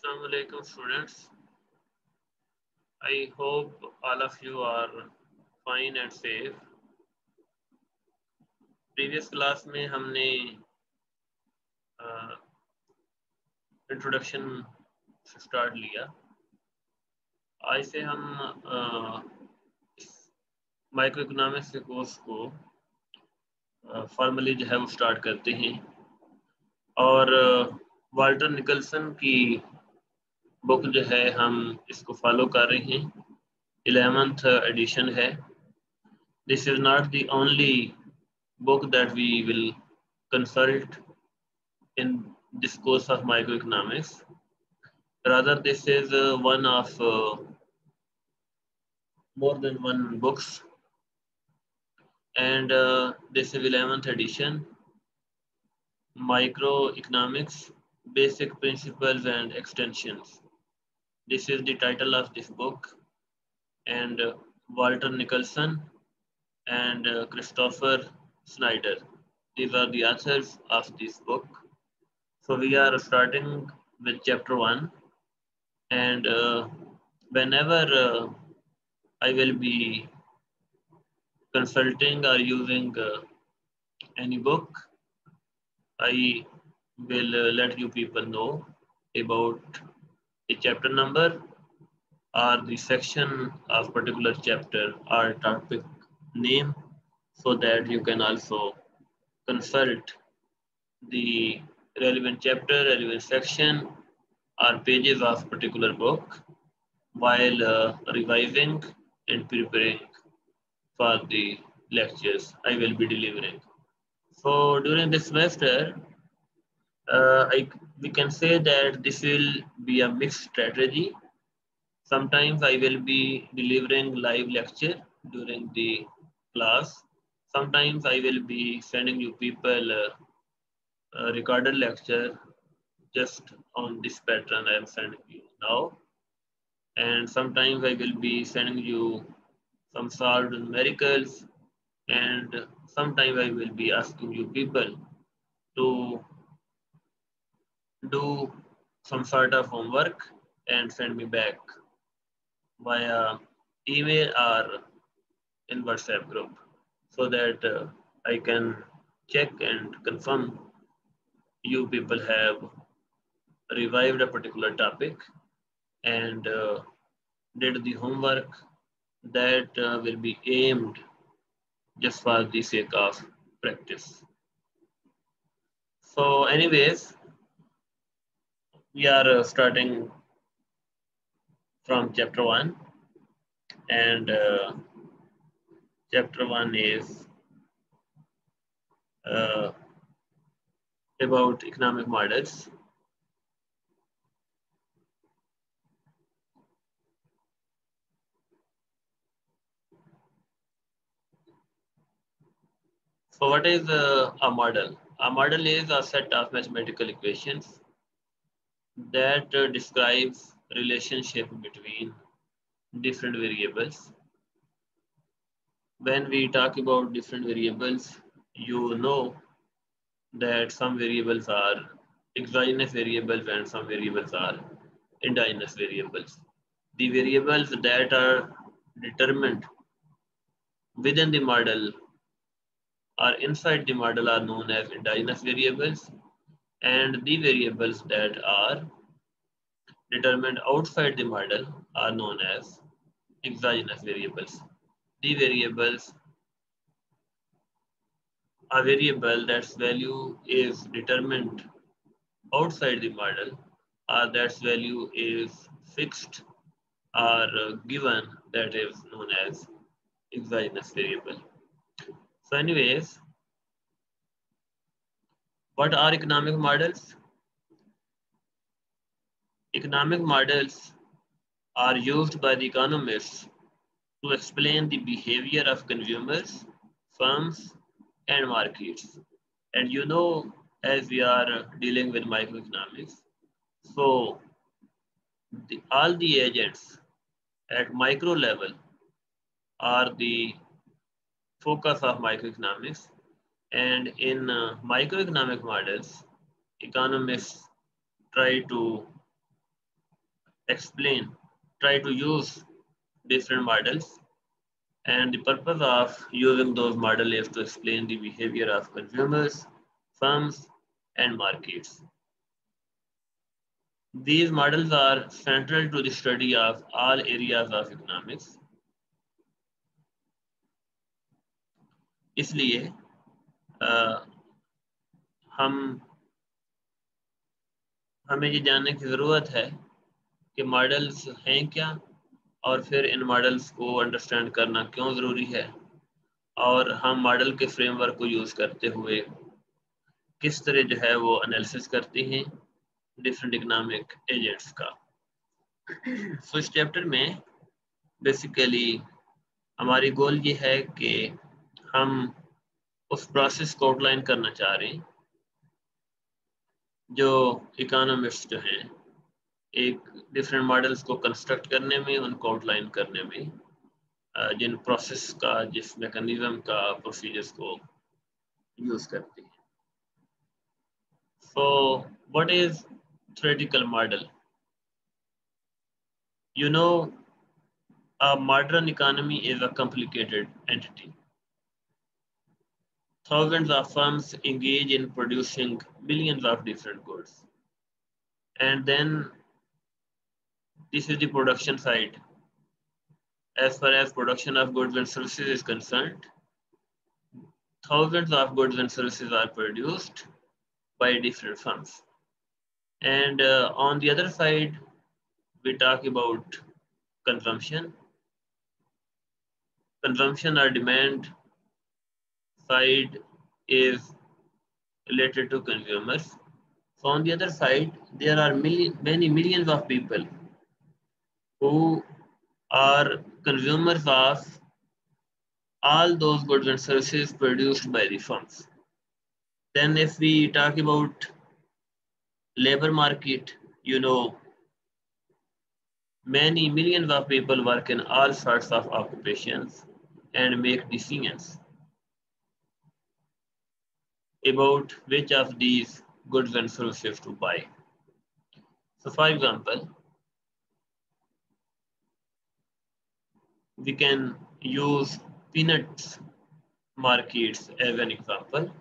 Assalamu alaikum students. I hope all of you are fine and safe. Previous class में हमने introduction से start लिया। आज से हम माइक्रो इकोनॉमिक्स के कोर्स को फॉर्मली जो है वो स्टार्ट करते हैं और वाल्टर निकलसन की बुक जो है हम इसको फॉलो कर रहे हैं। 11th एडिशन है। This is not the only book that we will consult in this course of microeconomics. Rather, this is one of more than one books, and this is 11th edition, Microeconomics, Basic Principles and Extensions. This is the title of this book, and Walter Nicholson and Christopher Snyder. These are the authors of this book. So we are starting with chapter 1, and whenever I will be consulting or using any book, I will let you people know about a chapter number or the section of particular chapter or topic name, so that you can also consult the relevant chapter, relevant section or pages of particular book while revising and preparing for the lectures I will be delivering. So during this semester, we can say that this will be a mixed strategy. Sometimes I will be delivering live lecture during the class. Sometimes I will be sending you people a recorded lecture just on this pattern I am sending you now. And sometimes I will be sending you some solved numericals, and sometimes I will be asking you people to do some sort of homework and send me back via email or in WhatsApp group, so that I can check and confirm you people have revived a particular topic and did the homework that will be aimed just for the sake of practice. So anyways, we are starting from chapter 1, and chapter 1 is about economic models. So what is a model? A model is a set of mathematical equations that describes relationship between different variables. When we talk about different variables, you know that some variables are exogenous variables and some variables are endogenous variables. The variables that are determined within the model or inside the model are known as endogenous variables, and the variables that are determined outside the model are known as exogenous variables. The variables, a variable that's value is determined outside the model or that's value is fixed or given, that is known as exogenous variable. So anyways, what are economic models? Economic models are used by the economists to explain the behavior of consumers, firms, and markets. And you know, as we are dealing with microeconomics, so all the agents at micro level are the focus of microeconomics. And in microeconomic models, economists try to explain, try to use different models, and the purpose of using those models is to explain the behavior of consumers, firms, and markets. These models are central to the study of all areas of economics. इसलिए हमें ये जानने की ज़रूरत है कि models हैं क्या, और फिर इन मॉडल्स को अंडरस्टैंड करना क्यों ज़रूरी है, और हम मॉडल के फ्रेमवर्क को यूज़ करते हुए किस तरह जो है वो एनालिसिस करते हैं डिफरेंट इकोनॉमिक एजेंट्स का। सो इस चैप्टर में बेसिकली हमारी गोल ये है कि हम उस प्रोसेस को आउटलाइन करना चाह रहे हैं जो इकोनॉमिस्ट जो हैं एक डिफरेंट मॉडल्स को कंस्ट्रक्ट करने में, उनको आउटलाइन करने में, जिन प्रोसेस का, जिस मैकेनिज्म का, प्रोसीजर्स को यूज करते हैं। So what is theoretical model? You know, a modern economy is a complicated entity. Thousands of firms engage in producing millions of different goods. And then this is the production side. As far as production of goods and services is concerned, thousands of goods and services are produced by different firms. And on the other side, we talk about consumption. Consumption or demand side is related to consumers. So on the other side, there are many millions of people who are consumers of all those goods and services produced by the firms. Then if we talk about labor market, you know, many millions of people work in all sorts of occupations and make decisions about which of these goods and services to buy. So for example, we can use peanuts markets as an example.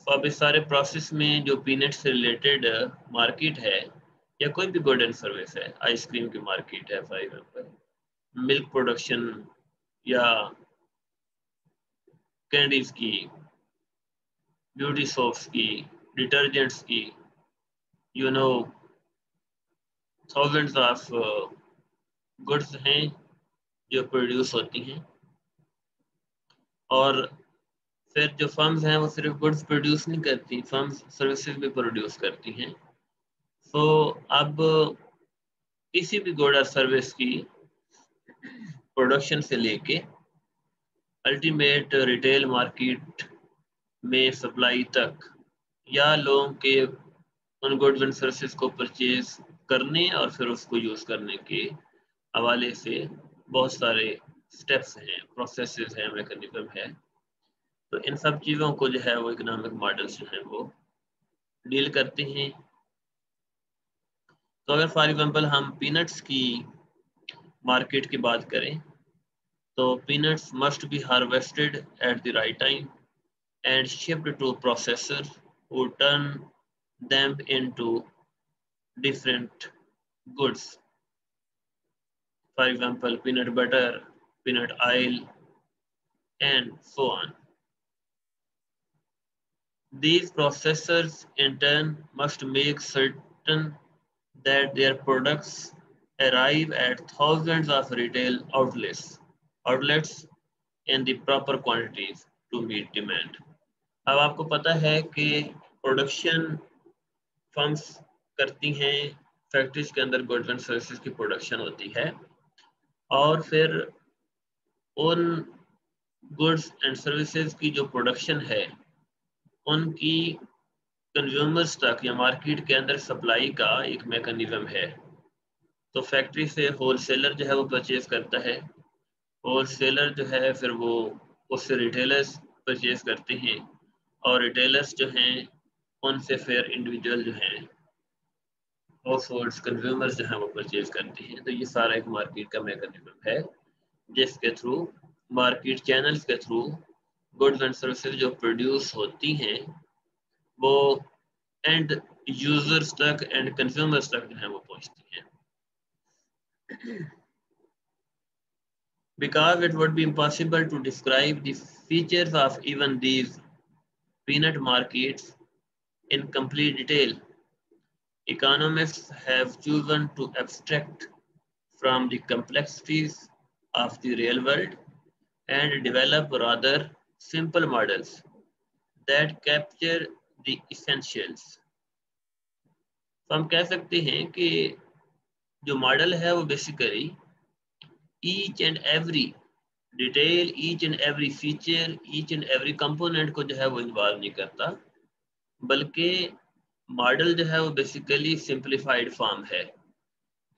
तो अब इस सारे process में जो peanut से related market है या कोई भी गुड एंड सर्विस है, आइसक्रीम की मार्केट है फॉर एग्जांपल, मिल्क प्रोडक्शन या कैंडीज की, ब्यूटी सोप्स की, डिटर्जेंट्स की, you know thousands of goods हैं जो प्रोड्यूस होती हैं, और फिर जो फर्म्स हैं वो सिर्फ गुड्स प्रोड्यूस नहीं करती, फर्म्स सर्विसेज भी प्रोड्यूस करती हैं। सो अब किसी भी गुड और सर्विस की प्रोडक्शन से लेके अल्टीमेट रिटेल मार्केट में सप्लाई तक, या लोगों के उन गुड्स एंड सर्विसेज को परचेज करने और फिर उसको यूज करने के हवाले से बहुत सारे स्टेप्स हैं, प्रोसेसेस हैं, मैकेनिज्म है। तो इन सब चीज़ों को जो है वो इकोनॉमिक मॉडल्स जो हैं वो डील करते हैं। तो अगर फॉर एग्जांपल हम पीनट्स की मार्केट की बात करें, तो peanuts must be harvested at the right time and shipped to processors who turn them into different goods. For example, peanut butter, peanut oil, and so on. These processors in turn must make certain that their products arrive at thousands of retail outlets in the proper quantities to meet demand. अब आपको पता है कि production firms करती हैं, factories के अंदर goods and services की प्रोडक्शन होती है, और फिर उन गुड्स एंड सर्विसेज की जो प्रोडक्शन है उनकी कंज्यूमर्स तक या मार्केट के अंदर सप्लाई का एक मैकेनिज्म है। तो फैक्ट्री से होलसेलर जो है वो परचेज करता है, होलसेलर जो है फिर वो उससे रिटेलर्स परचेज करते हैं, और रिटेलर्स जो हैं उनसे फिर इंडिविजुअल जो हैं हाउसहोल्ड्स कंज्यूमर्स जो हैं वो परचेज करते हैं। तो ये सारा एक मार्केट का मैकेनिज्म है जिसके थ्रू मार्केट चैनल्स के थ्रू गुड्स एंड सर्विसेज जो प्रोड्यूस होती हैं वो एंड यूजर्स तक एंड कंज्यूमर्स तक जो है वो पहुंचती हैं। Because it would be impossible to describe the features of even these peanut markets in complete detail, economists have chosen to abstract from the complexities of the real world and develop rather simple models that capture the essentials. तो हम कह सकते हैं कि जो model है वो basically each and every detail, each and every feature, each and every component को जो है वो इन्वॉल्व नहीं करता, बल्कि मॉडल जो है वो बेसिकली सिंप्लीफाइड फॉर्म है।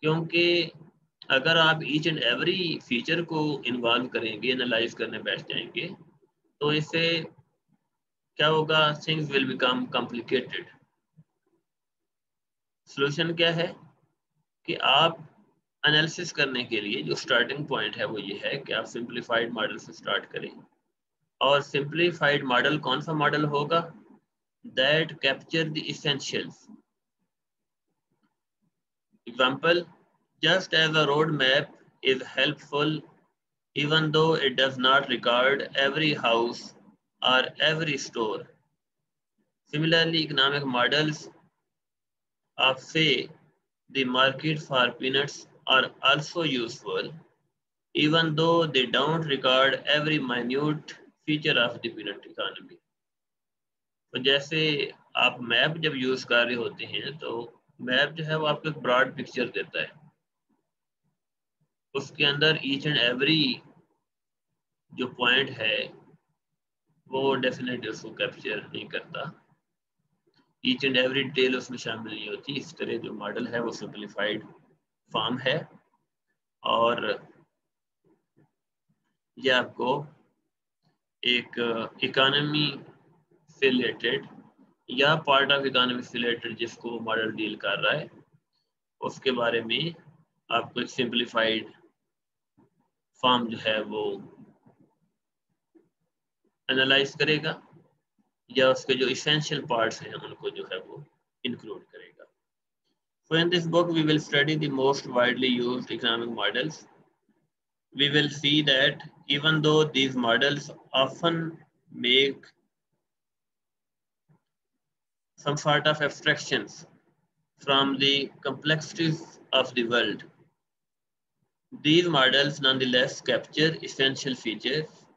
क्योंकि अगर आप ईच एंड एवरी फीचर को इन्वॉल्व करेंगे, एनालाइज करने बैठ जाएंगे, तो इससे क्या होगा, things will become complicated. Solution क्या है कि आप एनालिसिस करने के लिए जो स्टार्टिंग पॉइंट है वो ये है कि आप सिंप्लीफाइड मॉडल से स्टार्ट करें। और सिंप्लीफाइड मॉडल कौन सा मॉडल होगा? That capture the essentials. Example, just as a road map is helpful even though it does not record every house or every store. Similarly, economic models of, say, the market for peanuts are also useful even though they don't record every minute feature of the peanut economy. तो जैसे आप map जब use कर रहे होते हैं तो map जो है वो आपको एक ब्रॉड पिक्चर देता है, उसके अंदर ईच एंड एवरी जो पॉइंट है वो डेफिनेटली उसको कैप्चर नहीं करता, ईच एंड एवरी डिटेल उसमें शामिल नहीं होती। इस तरह जो मॉडल है वो सिंप्लीफाइड फॉर्म है और ये आपको एक इकोनॉमी से रिलेटेड या पार्ट ऑफ इकोनॉमी से रिलेटेड जिसको मॉडल डील कर रहा है उसके बारे में आपको एक सिंप्लीफाइड फॉर्म जो है वो एनालाइज करेगा या उसके जो इसेंशियल पार्ट्स हैं उनको जो है वो इंक्लूड करेगा। So in this book we will study the most widely used economic models. We will see that even though these models often make some sort of abstractions from the complexities of the world, these models nonetheless capture essential features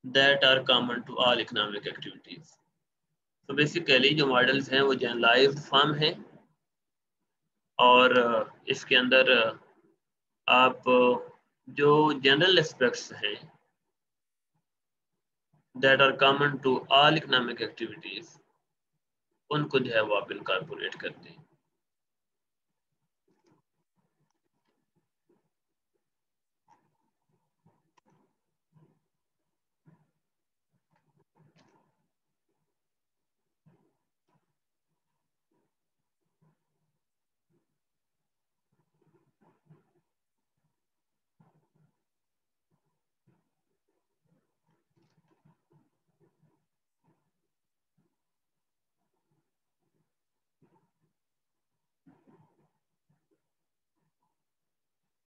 that are common to all economic activities. तो basically जो models हैं वो generalised form है और इसके अंदर आप जो जनरल एस्पेक्ट्स हैं that are common to all economic activities उनको जो है वो आप इनकॉर्पोरेट करते हैं।